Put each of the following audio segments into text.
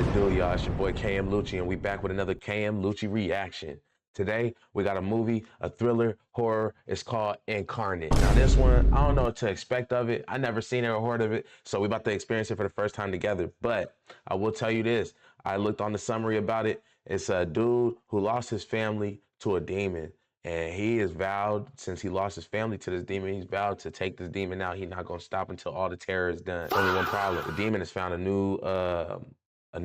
it do, y'all? It's your boy KM Lucci, and we back with another KM Lucci reaction. Today, we got a movie, a thriller, horror. It's called Incarnate. Now, this one, I don't know what to expect of it. I never seen it or heard of it, so we about to experience it for the first time together. But I will tell you this. I looked on the summary about it. It's a dude who lost his family to a demon. And he is vowed, since he lost his family to this demon, he's vowed to take this demon out. He's not gonna stop until all the terror is done. Only one problem: the demon has found a new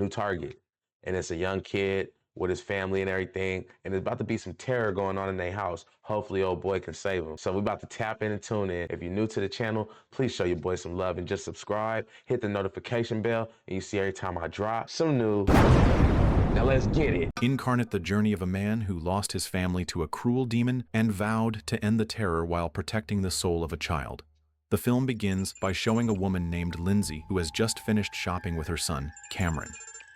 target, and it's a young kid with his family and everything. And there's about to be some terror going on in their house. Hopefully, old boy can save him. So we're about to tap in and tune in. If you're new to the channel, please show your boy some love and just subscribe. Hit the notification bell, and you see every time I drop some new. Now let's get it. Incarnate, the journey of a man who lost his family to a cruel demon and vowed to end the terror while protecting the soul of a child. The film begins by showing a woman named Lindsay who has just finished shopping with her son, Cameron.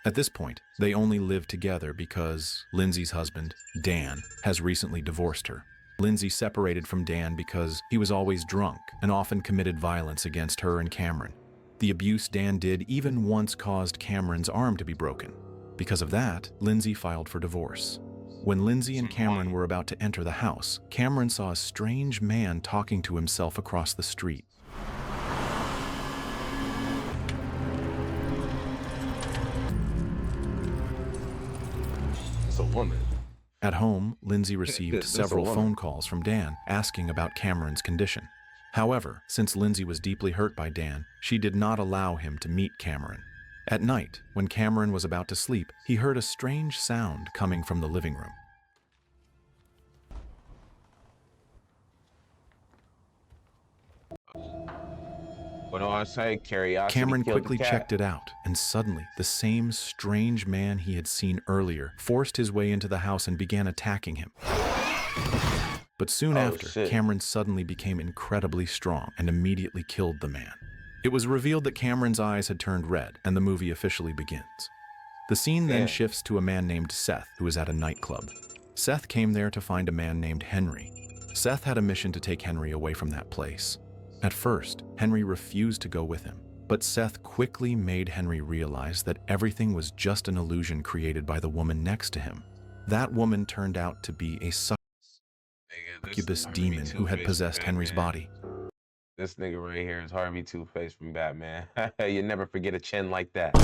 At this point, they only live together because Lindsay's husband, Dan, has recently divorced her. Lindsay separated from Dan because he was always drunk and often committed violence against her and Cameron. The abuse Dan did even once caused Cameron's arm to be broken. Because of that, Lindsay filed for divorce. When Lindsay and Cameron were about to enter the house, Cameron saw a strange man talking to himself across the street. It's a woman. At home, Lindsay received several phone calls from Dan asking about Cameron's condition. However, since Lindsay was deeply hurt by Dan, she did not allow him to meet Cameron. At night, when Cameron was about to sleep, he heard a strange sound coming from the living room. What do I say? Curiosity Cameron killed the quickly cat. checked it out, and suddenly, the same strange man he had seen earlier forced his way into the house and began attacking him. But soon after, Cameron suddenly became incredibly strong and immediately killed the man. It was revealed that Cameron's eyes had turned red, and the movie officially begins. The scene then shifts to a man named Seth, who is at a nightclub. Seth came there to find a man named Henry. Seth had a mission to take Henry away from that place. At first, Henry refused to go with him, but Seth quickly made Henry realize that everything was just an illusion created by the woman next to him. That woman turned out to be a succubus demon who had possessed Henry's body. This nigga right here is Harvey Two-Face from Batman. You never forget a chin like that.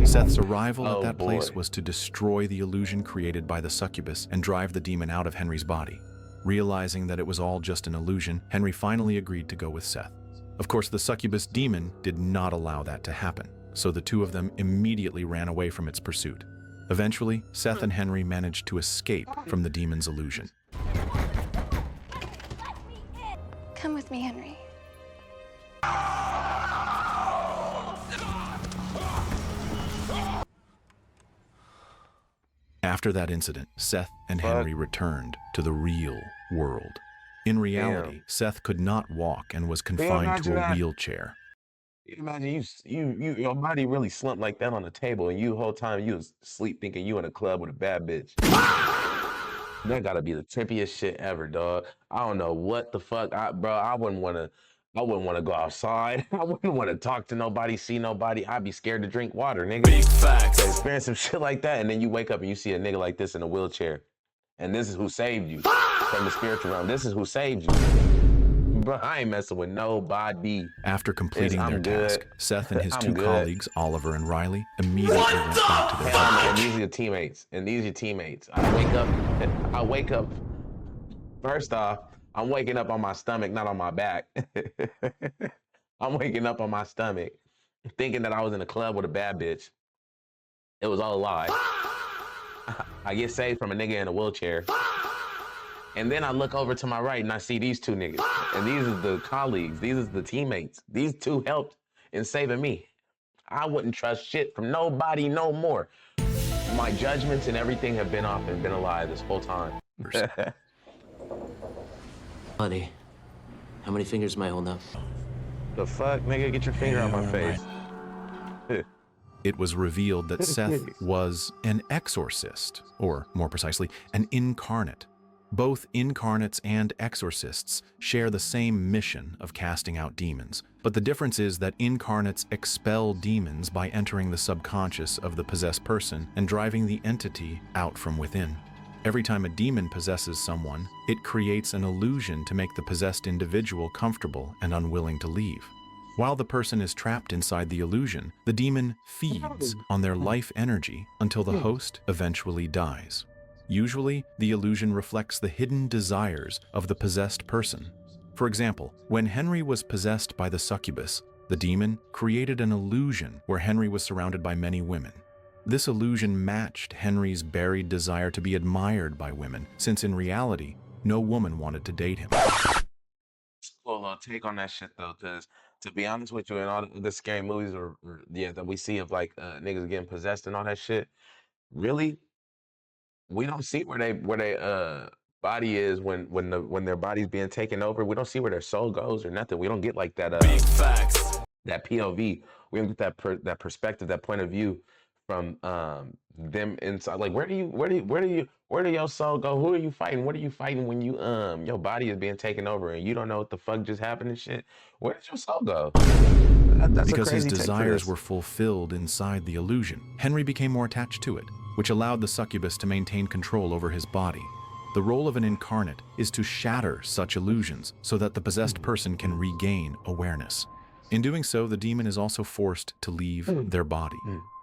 Seth's arrival at that place was to destroy the illusion created by the succubus and drive the demon out of Henry's body. Realizing that it was all just an illusion, Henry finally agreed to go with Seth. Of course, the succubus demon did not allow that to happen, so the two of them immediately ran away from its pursuit. Eventually, Seth and Henry managed to escape from the demon's illusion. Come with me, Henry. After that incident, Seth and Henry returned to the real world. In reality, Seth could not walk and was confined to a wheelchair. Imagine your body really slumped like that on the table, and you the whole time you was asleep thinking you in a club with a bad bitch. That gotta be the trippiest shit ever, dog. I don't know what the fuck, bro. I wouldn't want to go outside. I wouldn't want to talk to nobody, see nobody. I'd be scared to drink water, nigga. Big facts. To experience some shit like that, and then you wake up and you see a nigga like this in a wheelchair, and this is who saved you from the spiritual realm. This is who saved you. Bro, I ain't messing with nobody. After completing their task, Seth and his two colleagues, Oliver and Riley, immediately went back to their house. And these are your teammates. And these are your teammates. I wake up. First off, I'm waking up on my stomach, not on my back. I'm waking up on my stomach, thinking that I was in a club with a bad bitch. It was all a lie. I get saved from a nigga in a wheelchair. And then I look over to my right and I see these two niggas. And these are the colleagues. These are the teammates. These two helped in saving me. I wouldn't trust shit from nobody no more. My judgments and everything have been off and been a lie this whole time. Honey, how many fingers am I holding up? The fuck, nigga? Get your finger out my face. It was revealed that Seth was an exorcist, or more precisely, an incarnate. Both incarnates and exorcists share the same mission of casting out demons, but the difference is that incarnates expel demons by entering the subconscious of the possessed person and driving the entity out from within. Every time a demon possesses someone, it creates an illusion to make the possessed individual comfortable and unwilling to leave. While the person is trapped inside the illusion, the demon feeds on their life energy until the host eventually dies. Usually, the illusion reflects the hidden desires of the possessed person. For example, when Henry was possessed by the succubus, the demon created an illusion where Henry was surrounded by many women. This illusion matched Henry's buried desire to be admired by women, since in reality, no woman wanted to date him. Cool little take on that shit though, because to be honest with you, in all the scary movies that we see of like niggas getting possessed and all that shit, really, we don't see where they body is when their body's being taken over. We don't see where their soul goes or nothing. We don't get like that Big facts. that POV. We don't get that perspective, that point of view from them inside. Like where do your soul go? Who are you fighting? What are you fighting when you your body is being taken over and you don't know what the fuck just happened and shit? Where did your soul go? That's because his take for desires this. were fulfilled inside the illusion, Henry became more attached to it, which allowed the succubus to maintain control over his body. The role of an incarnate is to shatter such illusions so that the possessed person can regain awareness. In doing so, the demon is also forced to leave their body.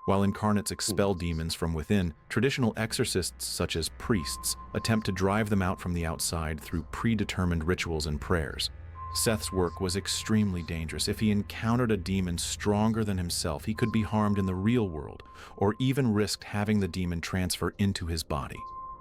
While incarnates expel demons from within, traditional exorcists such as priests attempt to drive them out from the outside through predetermined rituals and prayers. Seth's work was extremely dangerous. If he encountered a demon stronger than himself, he could be harmed in the real world, or even risked having the demon transfer into his body.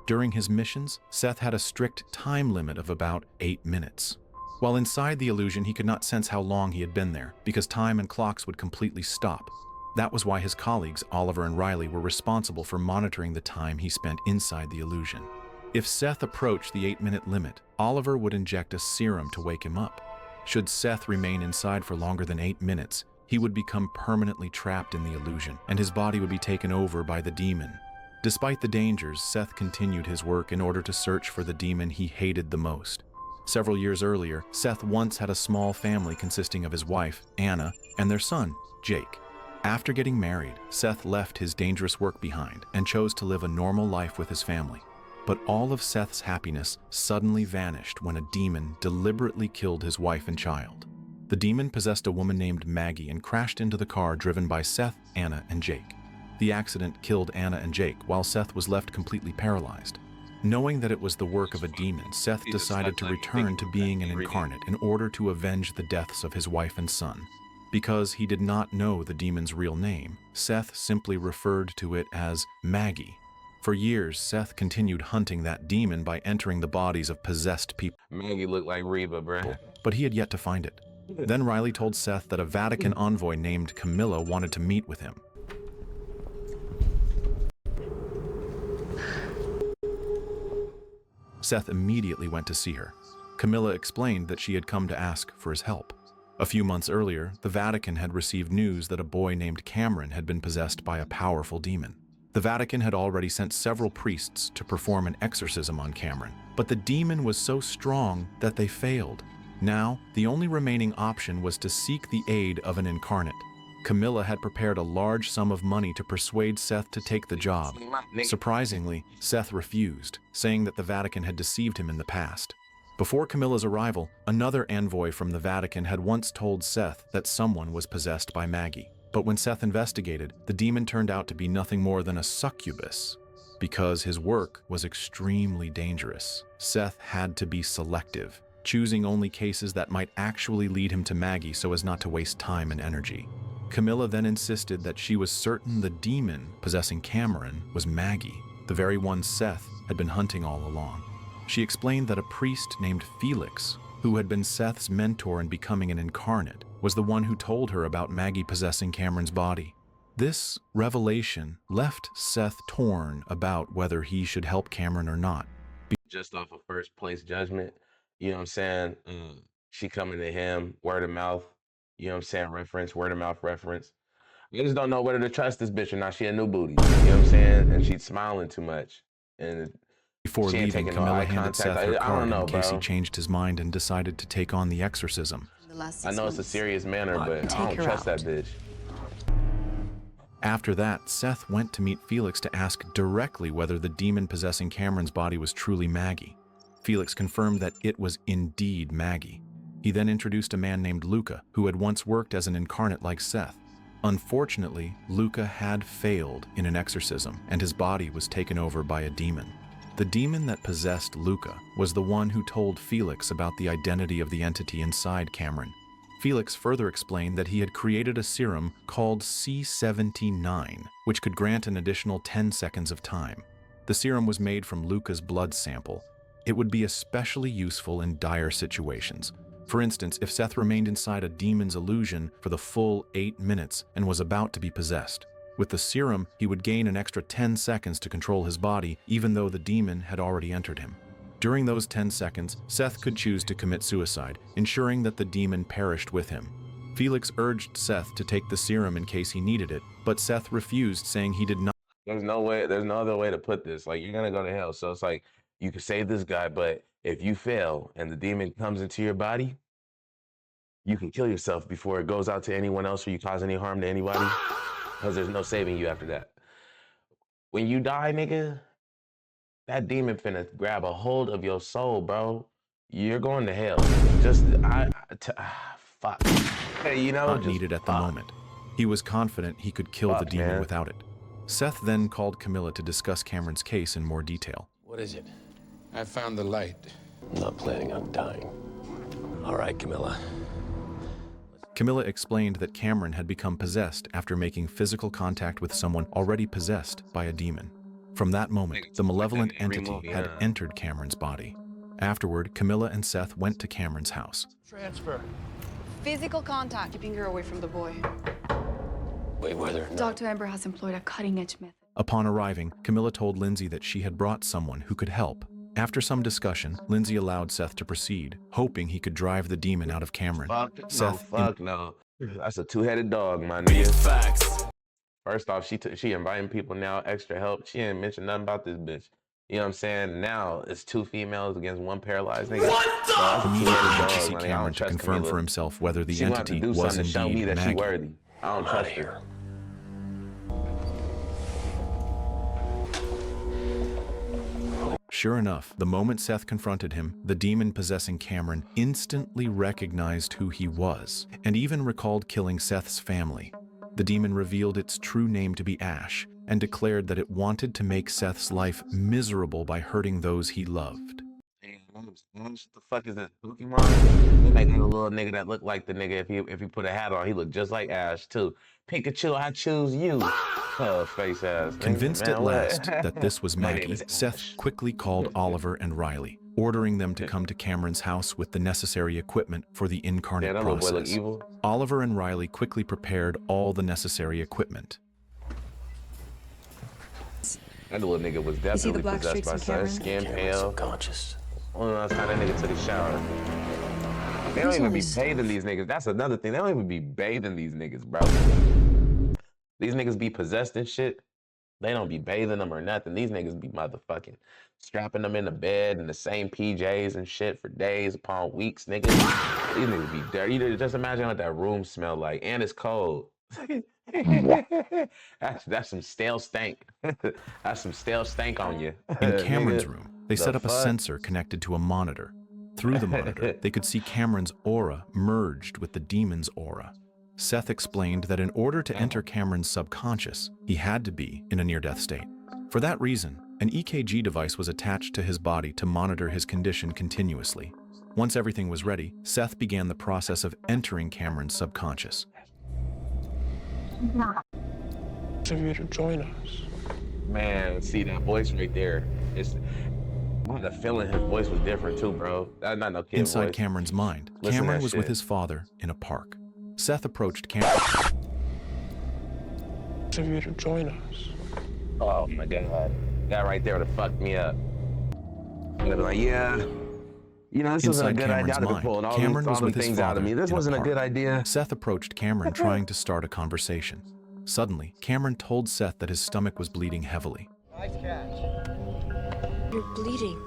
During his missions, Seth had a strict time limit of about 8 minutes. While inside the illusion, he could not sense how long he had been there, because time and clocks would completely stop. That was why his colleagues, Oliver and Riley, were responsible for monitoring the time he spent inside the illusion. If Seth approached the 8-minute limit, Oliver would inject a serum to wake him up. Should Seth remain inside for longer than 8 minutes, he would become permanently trapped in the illusion, and his body would be taken over by the demon. Despite the dangers, Seth continued his work in order to search for the demon he hated the most. Several years earlier, Seth once had a small family consisting of his wife, Anna, and their son, Jake. After getting married, Seth left his dangerous work behind and chose to live a normal life with his family. But all of Seth's happiness suddenly vanished when a demon deliberately killed his wife and child. The demon possessed a woman named Maggie and crashed into the car driven by Seth, Anna, and Jake. The accident killed Anna and Jake, while Seth was left completely paralyzed. Knowing that it was the work of a demon, Seth decided to return to being an incarnate in order to avenge the deaths of his wife and son. Because he did not know the demon's real name, Seth simply referred to it as Maggie. For years, Seth continued hunting that demon by entering the bodies of possessed people. Maggie looked like Reba, bruh. But he had yet to find it. Then Riley told Seth that a Vatican envoy named Camilla wanted to meet with him. Seth immediately went to see her. Camilla explained that she had come to ask for his help. A few months earlier, the Vatican had received news that a boy named Cameron had been possessed by a powerful demon. The Vatican had already sent several priests to perform an exorcism on Cameron, but the demon was so strong that they failed. Now, the only remaining option was to seek the aid of an incarnate. Camilla had prepared a large sum of money to persuade Seth to take the job. Surprisingly, Seth refused, saying that the Vatican had deceived him in the past. Before Camilla's arrival, another envoy from the Vatican had once told Seth that someone was possessed by Maggie. But when Seth investigated, the demon turned out to be nothing more than a succubus. Because his work was extremely dangerous, Seth had to be selective, choosing only cases that might actually lead him to Maggie so as not to waste time and energy. Camilla then insisted that she was certain the demon possessing Cameron was Maggie, the very one Seth had been hunting all along. She explained that a priest named Felix, who had been Seth's mentor in becoming an incarnate, was the one who told her about Maggie possessing Cameron's body. This revelation left Seth torn about whether he should help Cameron or not. Just off of first place judgment, you know what I'm saying? She coming to him, word of mouth, you know what I'm saying? Reference, word of mouth reference. I just don't know whether to trust this bitch or not. She a new booty, you know what I'm saying? And she's smiling too much. And Before She ain't leaving, taking no Camilla eye handed contact. Seth her I card don't know, in case he bro. changed his mind and decided to take on the exorcism. I know it's a serious manner, but I don't trust that bitch. After that, Seth went to meet Felix to ask directly whether the demon possessing Cameron's body was truly Maggie. Felix confirmed that it was indeed Maggie. He then introduced a man named Luca, who had once worked as an incarnate like Seth. Unfortunately, Luca had failed in an exorcism, and his body was taken over by a demon. The demon that possessed Luca was the one who told Felix about the identity of the entity inside Cameron. Felix further explained that he had created a serum called C79, which could grant an additional 10 seconds of time. The serum was made from Luca's blood sample. It would be especially useful in dire situations. For instance, if Seth remained inside a demon's illusion for the full 8 minutes and was about to be possessed. With the serum, he would gain an extra 10 seconds to control his body, even though the demon had already entered him. During those 10 seconds, Seth could choose to commit suicide, ensuring that the demon perished with him. Felix urged Seth to take the serum in case he needed it, but Seth refused, saying he did not. There's no other way to put this. Like, you're gonna go to hell. So it's like, you can save this guy, but if you fail and the demon comes into your body, you can kill yourself before it goes out to anyone else or you cause any harm to anybody, because there's no saving you after that. When you die, nigga, that demon finna grab a hold of your soul, bro. You're going to hell. Fuck. Hey, you know, Not needed at the moment. He was confident he could kill the demon without it. Seth then called Camilla to discuss Cameron's case in more detail. What is it? I found the light. I'm not planning on dying. All right, Camilla. Camilla explained that Cameron had become possessed after making physical contact with someone already possessed by a demon. From that moment, the malevolent entity had entered Cameron's body. Afterward, Camilla and Seth went to Cameron's house. Transfer. Physical contact, keeping her away from the boy. Wait, whether or not... Dr. Ember has employed a cutting-edge method. Upon arriving, Camilla told Lindsay that she had brought someone who could help. After some discussion, Lindsay allowed Seth to proceed, hoping he could drive the demon out of Cameron. Fuck no. That's a two-headed dog, my nigga. Facts. First off, she inviting people now, extra help. She didn't mention nothing about this bitch. You know what I'm saying? Now it's 2 females against 1 paralyzed nigga. What the? That's a Immediately two-headed went to dog, see man. I Cameron don't to trust confirm Camilla. for himself whether the She gonna have to entity do was something to show me indeed that she Maggie. worthy. I don't trust her. Sure enough, the moment Seth confronted him, the demon possessing Cameron instantly recognized who he was, and even recalled killing Seth's family. The demon revealed its true name to be Ash, and declared that it wanted to make Seth's life miserable by hurting those he loved. Damn, what the fuck is this? Pokemon? They make a little nigga that look like the nigga if he put a hat on. He look just like Ash too. Pikachu, I choose you. Oh, face ass. Convinced Man, at what? last that this was My name Maggie, is Seth Ash. quickly called Oliver and Riley, ordering them to come to Cameron's house with the necessary equipment for the incarnate Yeah, that little boy look process. evil. Oliver and Riley quickly prepared all the necessary equipment. That little nigga was definitely black possessed by streaks in something. Cameron? Skin Cameron's pale. subconscious. Only last time that nigga took a shower. They don't even be bathing these niggas. That's another thing. They don't even be bathing these niggas, bro. These niggas be possessed and shit. They don't be bathing them or nothing. These niggas be motherfucking strapping them in the bed in the same PJs and shit for days upon weeks, nigga. These niggas be dirty. You just imagine what that room smell like. And it's cold. That's some stale stank. That's some stale stank on you. In Cameron's Nigga, room, they the set up a fuck? sensor connected to a monitor. Through the monitor, they could see Cameron's aura merged with the demon's aura. Seth explained that in order to enter Cameron's subconscious, he had to be in a near-death state. For that reason, an EKG device was attached to his body to monitor his condition continuously. Once everything was ready, Seth began the process of entering Cameron's subconscious. For you to join us. Man, see that voice right there. I had a feeling his voice was different too, bro. That's not no kid Inside voice. Cameron's mind, Listen to Cameron that was with shit. his father in a park. Seth approached Cameron. For you to join us. Oh my god. That right there would have fucked me up. I'd have been like, yeah. You know, this wasn't a Inside good idea. Cameron's I'd have been mind, pulling all Cameron was them with his things out of father me. This in a wasn't a park. good idea. Seth approached Cameron trying to start a conversation. Suddenly, Cameron told Seth that his stomach was bleeding heavily. Nice catch. You're bleeding.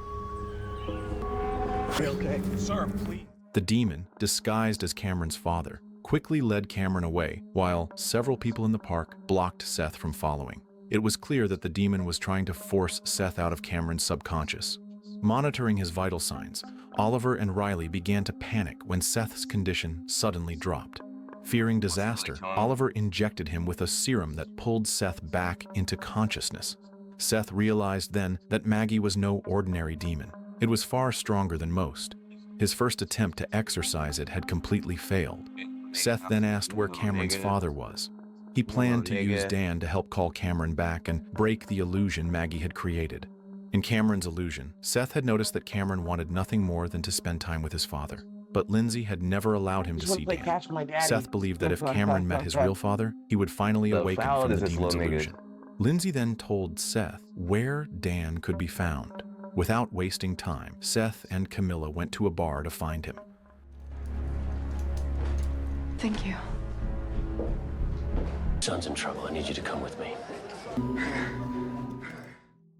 Okay, sir, please. The demon, disguised as Cameron's father, quickly led Cameron away, while several people in the park blocked Seth from following. It was clear that the demon was trying to force Seth out of Cameron's subconscious. Monitoring his vital signs, Oliver and Riley began to panic when Seth's condition suddenly dropped. Fearing disaster, Oliver injected him with a serum that pulled Seth back into consciousness. Seth realized then that Maggie was no ordinary demon. It was far stronger than most. His first attempt to exorcise it had completely failed. Seth then asked where Cameron's father was. He planned to use Dan to help call Cameron back and break the illusion Maggie had created. In Cameron's illusion, Seth had noticed that Cameron wanted nothing more than to spend time with his father. But Lindsay had never allowed him to see Dan. Seth believed that if Cameron met his real father, he would finally awaken from the demon's illusion. Lindsay then told Seth where Dan could be found. Without wasting time, Seth and Camilla went to a bar to find him. Thank you. Son's in trouble. I need you to come with me.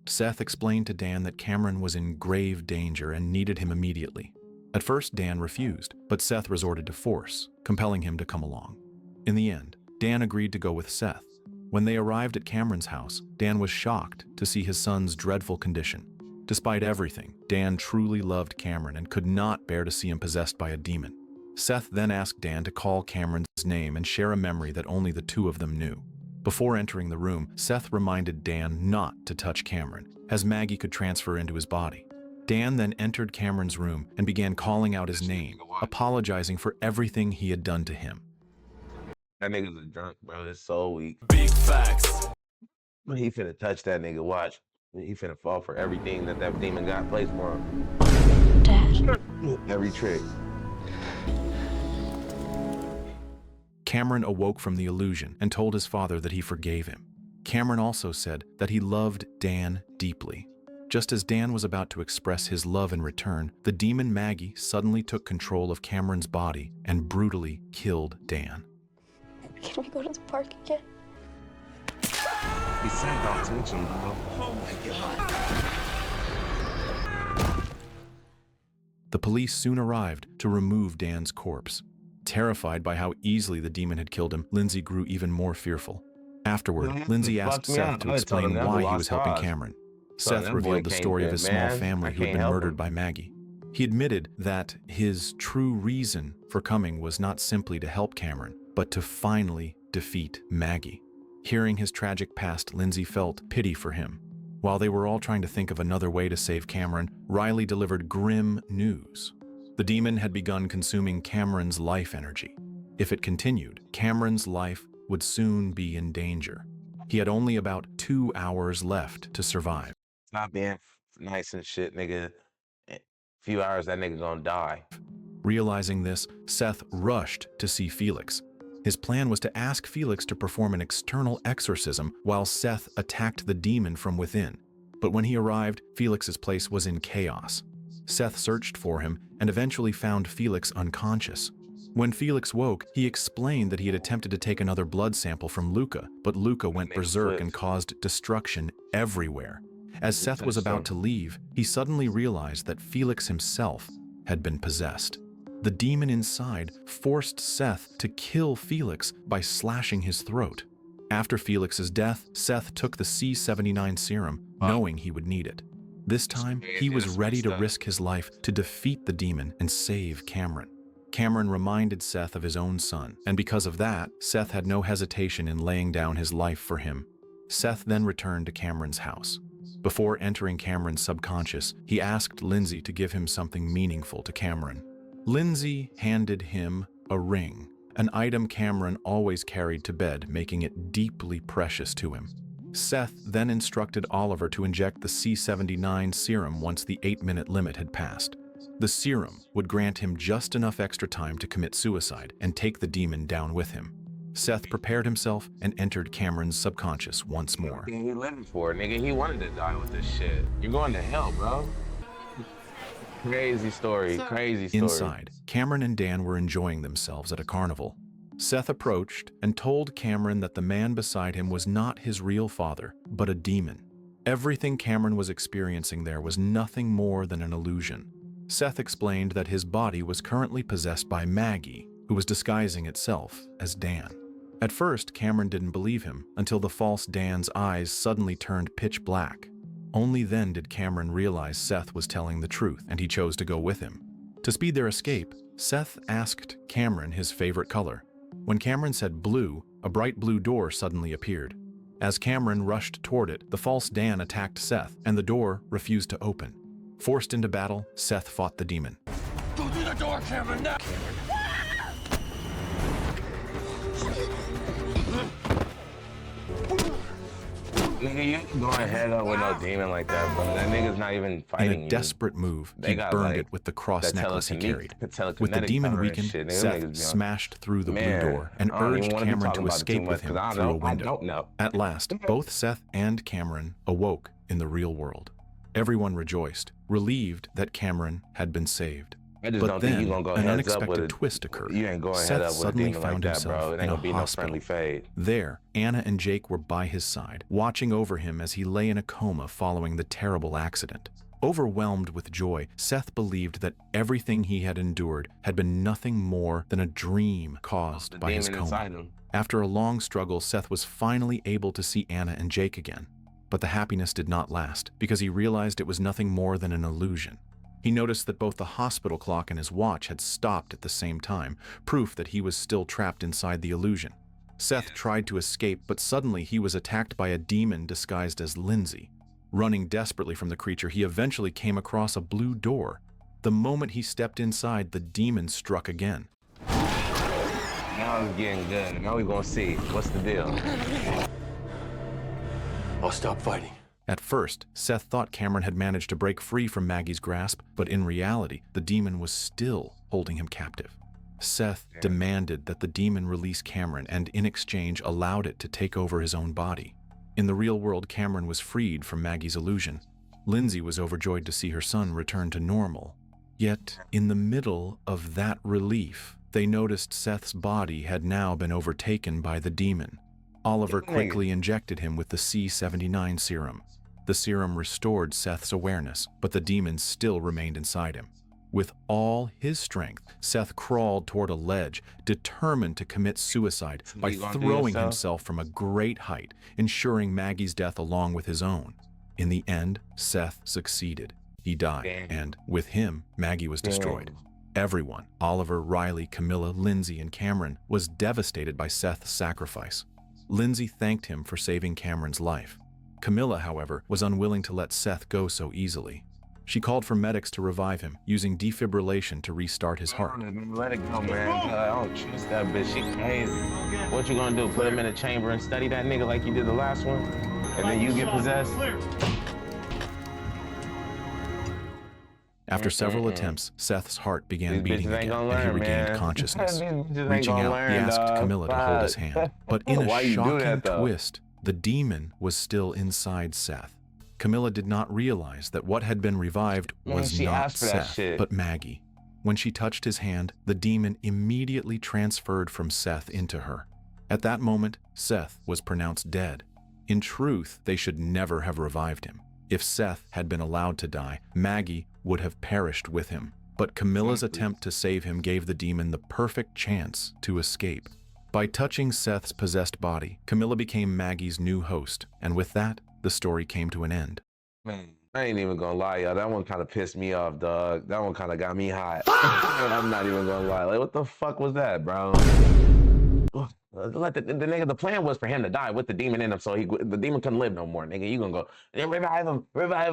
Seth explained to Dan that Cameron was in grave danger and needed him immediately. At first, Dan refused, but Seth resorted to force, compelling him to come along. In the end, Dan agreed to go with Seth. When they arrived at Cameron's house, Dan was shocked to see his son's dreadful condition. Despite everything, Dan truly loved Cameron and could not bear to see him possessed by a demon. Seth then asked Dan to call Cameron's name and share a memory that only the two of them knew. Before entering the room, Seth reminded Dan not to touch Cameron, as Maggie could transfer into his body. Dan then entered Cameron's room and began calling out his name, apologizing for everything he had done to him. That nigga's a drunk, bro. It's so weak. Big facts. But he finna touch that nigga. Watch. He finna fall for everything that demon got placed for him. Dad? Every trick. Cameron awoke from the illusion and told his father that he forgave him. Cameron also said that he loved Dan deeply. Just as Dan was about to express his love in return, the demon Maggie suddenly took control of Cameron's body and brutally killed Dan. Can we go to the park again? He said don't touch him, bro. Oh my God. The police soon arrived to remove Dan's corpse. Terrified by how easily the demon had killed him, Lindsay grew even more fearful. Afterward, Lindsay asked Seth to explain why he was helping Cameron. Seth revealed the story of his small family who had been murdered by Maggie. He admitted that his true reason for coming was not simply to help Cameron, but to finally defeat Maggie. Hearing his tragic past, Lindsay felt pity for him. While they were all trying to think of another way to save Cameron, Riley delivered grim news. The demon had begun consuming Cameron's life energy. If it continued, Cameron's life would soon be in danger. He had only about 2 hours left to survive. Stop being nice and shit, nigga. In a few hours, that nigga gonna die. Realizing this, Seth rushed to see Felix. His plan was to ask Felix to perform an external exorcism while Seth attacked the demon from within. But when he arrived, Felix's place was in chaos. Seth searched for him and eventually found Felix unconscious. When Felix woke, he explained that he had attempted to take another blood sample from Luca, but Luca went berserk and caused destruction everywhere. As Seth was about to leave, he suddenly realized that Felix himself had been possessed. The demon inside forced Seth to kill Felix by slashing his throat. After Felix's death, Seth took the C-79 serum, knowing he would need it. This time, he was ready to risk his life to defeat the demon and save Cameron. Cameron reminded Seth of his own son, and because of that, Seth had no hesitation in laying down his life for him. Seth then returned to Cameron's house. Before entering Cameron's subconscious, he asked Lindsay to give him something meaningful to Cameron. Lindsay handed him a ring, an item Cameron always carried to bed, making it deeply precious to him. Seth then instructed Oliver to inject the C-79 serum once the 8-minute limit had passed. The serum would grant him just enough extra time to commit suicide and take the demon down with him. Seth prepared himself and entered Cameron's subconscious once more. He living for it, nigga. He wanted to die with this shit. You're going to hell, bro. Crazy story, crazy story. Inside, Cameron and Dan were enjoying themselves at a carnival. Seth approached and told Cameron that the man beside him was not his real father, but a demon. Everything Cameron was experiencing there was nothing more than an illusion. Seth explained that his body was currently possessed by Maggie, who was disguising itself as Dan. At first, Cameron didn't believe him until the false Dan's eyes suddenly turned pitch black. Only then did Cameron realize Seth was telling the truth, and he chose to go with him. To speed their escape, Seth asked Cameron his favorite color. When Cameron said blue, a bright blue door suddenly appeared. As Cameron rushed toward it, the false Dan attacked Seth, and the door refused to open. Forced into battle, Seth fought the demon. Go through the door, Cameron, now! Nigga, you ain't going head up with no demon like that, bro. That nigga's not even fighting you. In a desperate move, They he got, burned like, it with the cross necklace he carried. With the telekinetic demon power and weakened, shit, nigga, them niggas Seth be on- smashed through the Man, blue door and I don't even urged wanna be Cameron talking to about it too escape much, with him 'cause I through a don't window. know. At last, both Seth and Cameron awoke in the real world. Everyone rejoiced, relieved that Cameron had been saved. I just But don't think then, you gonna go an heads up with unexpected a twist occurred. You ain't going Seth head up with a suddenly demon like found that, himself bro. It in ain't a gonna be no hospital. friendly fade. There, Anna and Jake were by his side, watching over him as he lay in a coma following the terrible accident. Overwhelmed with joy, Seth believed that everything he had endured had been nothing more than a dream caused The by his demon coma. inside him. After a long struggle, Seth was finally able to see Anna and Jake again. But the happiness did not last, because he realized it was nothing more than an illusion. He noticed that both the hospital clock and his watch had stopped at the same time, proof that he was still trapped inside the illusion. Seth tried to escape, but suddenly he was attacked by a demon disguised as Lindsay. Running desperately from the creature, he eventually came across a blue door. The moment he stepped inside, the demon struck again. Now it's getting good. Now we gonna see. What's the deal? I'll stop fighting. At first, Seth thought Cameron had managed to break free from Maggie's grasp, but in reality, the demon was still holding him captive. Seth demanded that the demon release Cameron and, in exchange, allowed it to take over his own body. In the real world, Cameron was freed from Maggie's illusion. Lindsay was overjoyed to see her son return to normal. Yet, in the middle of that relief, they noticed Seth's body had now been overtaken by the demon. Oliver quickly injected him with the C-79 serum. The serum restored Seth's awareness, but the demon still remained inside him. With all his strength, Seth crawled toward a ledge, determined to commit suicide by You gonna do throwing yourself? himself from a great height, ensuring Maggie's death along with his own. In the end, Seth succeeded. He died, Damn. and with him, Maggie was destroyed. Damn. Everyone, Oliver, Riley, Camilla, Lindsay, and Cameron, was devastated by Seth's sacrifice. Lindsay thanked him for saving Cameron's life. Camilla, however, was unwilling to let Seth go so easily. She called for medics to revive him, using defibrillation to restart his heart. Let it go, man. I don't trust that bitch. She crazy. What you gonna do? Put him in a chamber and study that nigga like you did the last one? And then you get possessed? After several attempts, Seth's heart began These beating bitches ain't again, gonna and he learn, regained man. consciousness. These bitches ain't Reaching gonna out, learn, he asked dog. Camilla to hold his hand. But in Why a you do shocking that, though? twist, the demon was still inside Seth. Camilla did not realize that what had been revived Man, was she not asked for that Seth, shit. but Maggie. When she touched his hand, the demon immediately transferred from Seth into her. At that moment, Seth was pronounced dead. In truth, they should never have revived him. If Seth had been allowed to die, Maggie would have perished with him. But Camilla's attempt to save him gave the demon the perfect chance to escape. By touching Seth's possessed body, Camilla became Maggie's new host, and with that, the story came to an end. Man, I ain't even gonna lie, y'all. That one kind of pissed me off, dog. That one kind of got me hot. I'm not even gonna lie. Like, what the fuck was that, bro? Let the nigga, the plan was for him to die with the demon in him, so the demon couldn't live no more, nigga. You gonna go, yeah, revive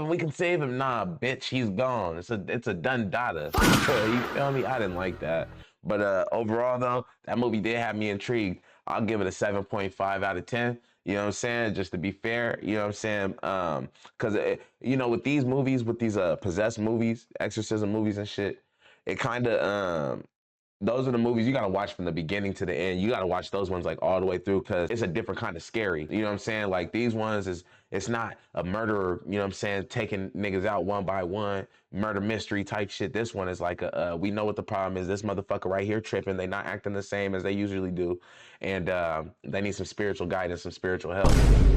him, we can save him. Nah, bitch, he's gone. It's a done data. You feel me? I didn't like that. But overall though, that movie did have me intrigued. I'll give it a 7.5 out of 10. You know what I'm saying? Just to be fair, you know what I'm saying? Because, you know, with these movies, with these possessed movies, exorcism movies and shit, it kind of, those are the movies you got to watch from the beginning to the end. You got to watch those ones like all the way through because it's a different kind of scary. You know what I'm saying? Like these ones is, It's not a murderer, you know what I'm saying, taking niggas out one by one, murder mystery type shit. This one is like we know what the problem is. This motherfucker right here tripping. They not acting the same as they usually do, and they need some spiritual guidance, some spiritual help.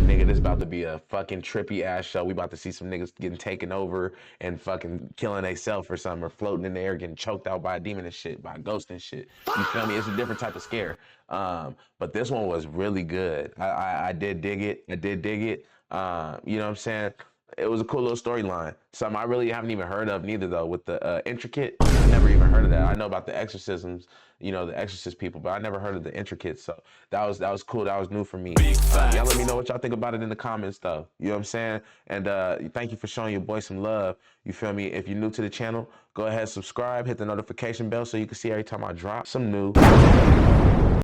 Nigga, this about to be a fucking trippy ass show. We about to see some niggas getting taken over and fucking killing themselves or something, or floating in the air, getting choked out by a demon and shit, by a ghost and shit. You feel me? It's a different type of scare. But this one was really good. I did dig it. I did dig it. You know what I'm saying? It was a cool little storyline. Something I really haven't even heard of neither, though, with the Intricate. I never even heard of that. I know about the exorcisms, you know, the exorcist people, but I never heard of the Intricate. So that was cool. That was new for me. Y'all let me know what y'all think about it in the comments, though. You know what I'm saying? And thank you for showing your boy some love. You feel me? If you're new to the channel, go ahead, subscribe, hit the notification bell so you can see every time I drop some new.